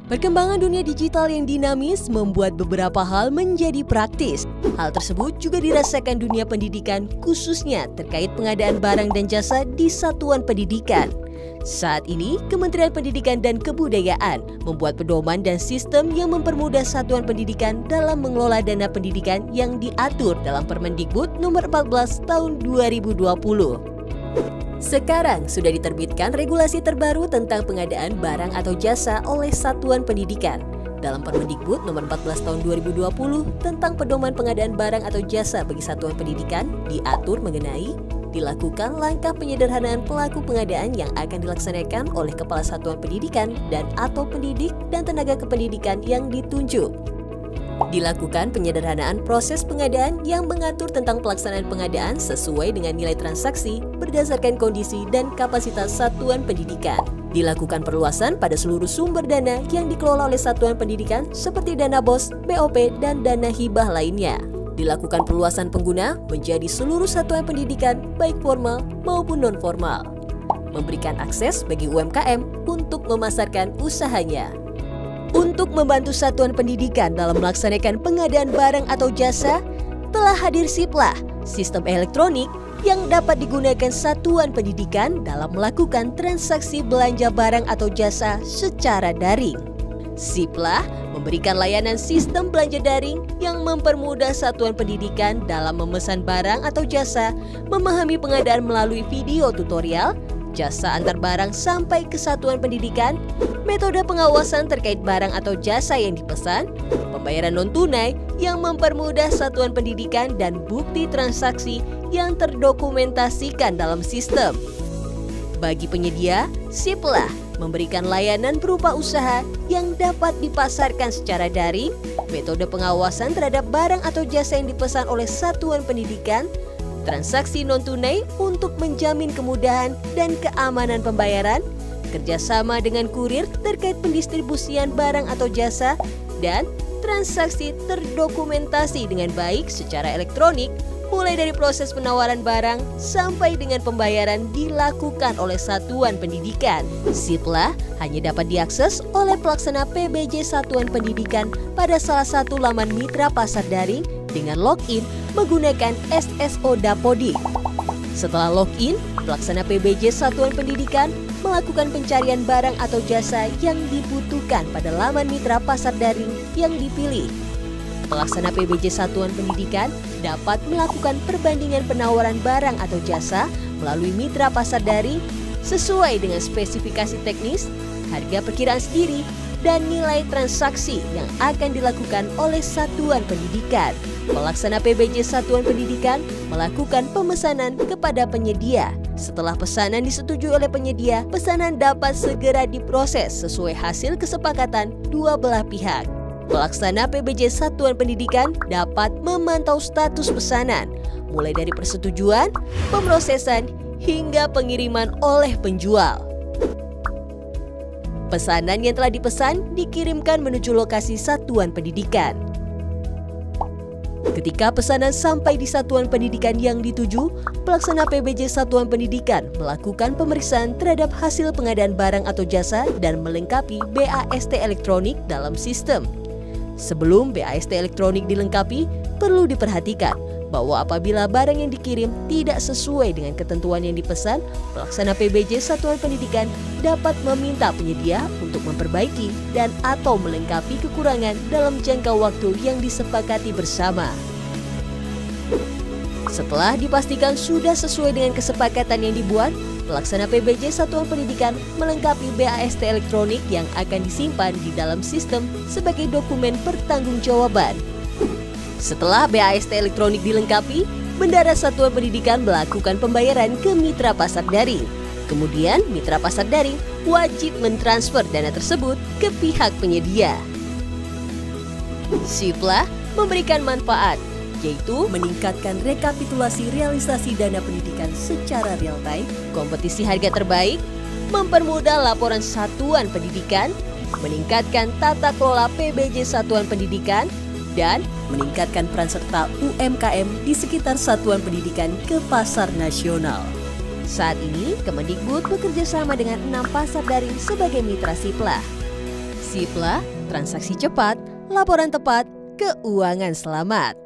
Perkembangan dunia digital yang dinamis membuat beberapa hal menjadi praktis. Hal tersebut juga dirasakan dunia pendidikan, khususnya terkait pengadaan barang dan jasa di satuan pendidikan. Saat ini, Kementerian Pendidikan dan Kebudayaan membuat pedoman dan sistem yang mempermudah satuan pendidikan dalam mengelola dana pendidikan yang diatur dalam Permendikbud Nomor 14 Tahun 2020. Sekarang sudah diterbitkan regulasi terbaru tentang pengadaan barang atau jasa oleh satuan pendidikan. Dalam Permendikbud Nomor 14 Tahun 2020 tentang pedoman pengadaan barang atau jasa bagi satuan pendidikan diatur mengenai dilakukan langkah penyederhanaan pelaku pengadaan yang akan dilaksanakan oleh Kepala Satuan Pendidikan dan atau pendidik dan tenaga kependidikan yang ditunjuk. Dilakukan penyederhanaan proses pengadaan yang mengatur tentang pelaksanaan pengadaan sesuai dengan nilai transaksi berdasarkan kondisi dan kapasitas satuan pendidikan. Dilakukan perluasan pada seluruh sumber dana yang dikelola oleh satuan pendidikan seperti dana BOS, BOP, dan dana hibah lainnya. Dilakukan perluasan pengguna menjadi seluruh satuan pendidikan baik formal maupun non-formal. Memberikan akses bagi UMKM untuk memasarkan usahanya. Untuk membantu satuan pendidikan dalam melaksanakan pengadaan barang atau jasa, telah hadir SIPLAH, sistem elektronik yang dapat digunakan satuan pendidikan dalam melakukan transaksi belanja barang atau jasa secara daring. SIPLAH memberikan layanan sistem belanja daring yang mempermudah satuan pendidikan dalam memesan barang atau jasa, memahami pengadaan melalui video tutorial, jasa antar barang sampai ke satuan pendidikan, metode pengawasan terkait barang atau jasa yang dipesan, pembayaran non-tunai yang mempermudah satuan pendidikan dan bukti transaksi yang terdokumentasikan dalam sistem. Bagi penyedia, SIPLAH memberikan layanan berupa usaha yang dapat dipasarkan secara daring, metode pengawasan terhadap barang atau jasa yang dipesan oleh satuan pendidikan, transaksi non-tunai untuk menjamin kemudahan dan keamanan pembayaran, kerjasama dengan kurir terkait pendistribusian barang atau jasa, dan transaksi terdokumentasi dengan baik secara elektronik, mulai dari proses penawaran barang sampai dengan pembayaran dilakukan oleh satuan pendidikan. SIPLAH hanya dapat diakses oleh pelaksana PBJ Satuan Pendidikan pada salah satu laman mitra pasar daring dengan login menggunakan SSO Dapodik. Setelah login, pelaksana PBJ Satuan Pendidikan melakukan pencarian barang atau jasa yang dibutuhkan pada laman mitra pasar daring yang dipilih. Pelaksana PBJ Satuan Pendidikan dapat melakukan perbandingan penawaran barang atau jasa melalui mitra pasar daring sesuai dengan spesifikasi teknis, harga perkiraan sendiri, dan nilai transaksi yang akan dilakukan oleh satuan pendidikan. Pelaksana PBJ Satuan Pendidikan melakukan pemesanan kepada penyedia. Setelah pesanan disetujui oleh penyedia, pesanan dapat segera diproses sesuai hasil kesepakatan dua belah pihak. Pelaksana PBJ Satuan Pendidikan dapat memantau status pesanan, mulai dari persetujuan, pemrosesan, hingga pengiriman oleh penjual. Pesanan yang telah dipesan dikirimkan menuju lokasi satuan pendidikan. Ketika pesanan sampai di satuan pendidikan yang dituju, pelaksana PBJ Satuan Pendidikan melakukan pemeriksaan terhadap hasil pengadaan barang atau jasa dan melengkapi BAST elektronik dalam sistem. Sebelum BAST elektronik dilengkapi, perlu diperhatikan bahwa apabila barang yang dikirim tidak sesuai dengan ketentuan yang dipesan, pelaksana PBJ Satuan Pendidikan dapat meminta penyedia untuk memperbaiki dan atau melengkapi kekurangan dalam jangka waktu yang disepakati bersama. Setelah dipastikan sudah sesuai dengan kesepakatan yang dibuat, pelaksana PBJ Satuan Pendidikan melengkapi BAST elektronik yang akan disimpan di dalam sistem sebagai dokumen pertanggungjawaban. Setelah BAST elektronik dilengkapi, Bendara Satuan Pendidikan melakukan pembayaran ke mitra pasar daring. Kemudian, mitra pasar daring wajib mentransfer dana tersebut ke pihak penyedia. SIPLAH memberikan manfaat, yaitu meningkatkan rekapitulasi realisasi dana pendidikan secara real-time, kompetisi harga terbaik, mempermudah laporan satuan pendidikan, meningkatkan tata kelola PBJ Satuan Pendidikan, dan meningkatkan peran serta UMKM di sekitar satuan pendidikan ke pasar nasional. Saat ini, Kemendikbud bekerja sama dengan 6 pasar daring sebagai mitra SIPLAH. Sipla, transaksi cepat, laporan tepat, keuangan selamat.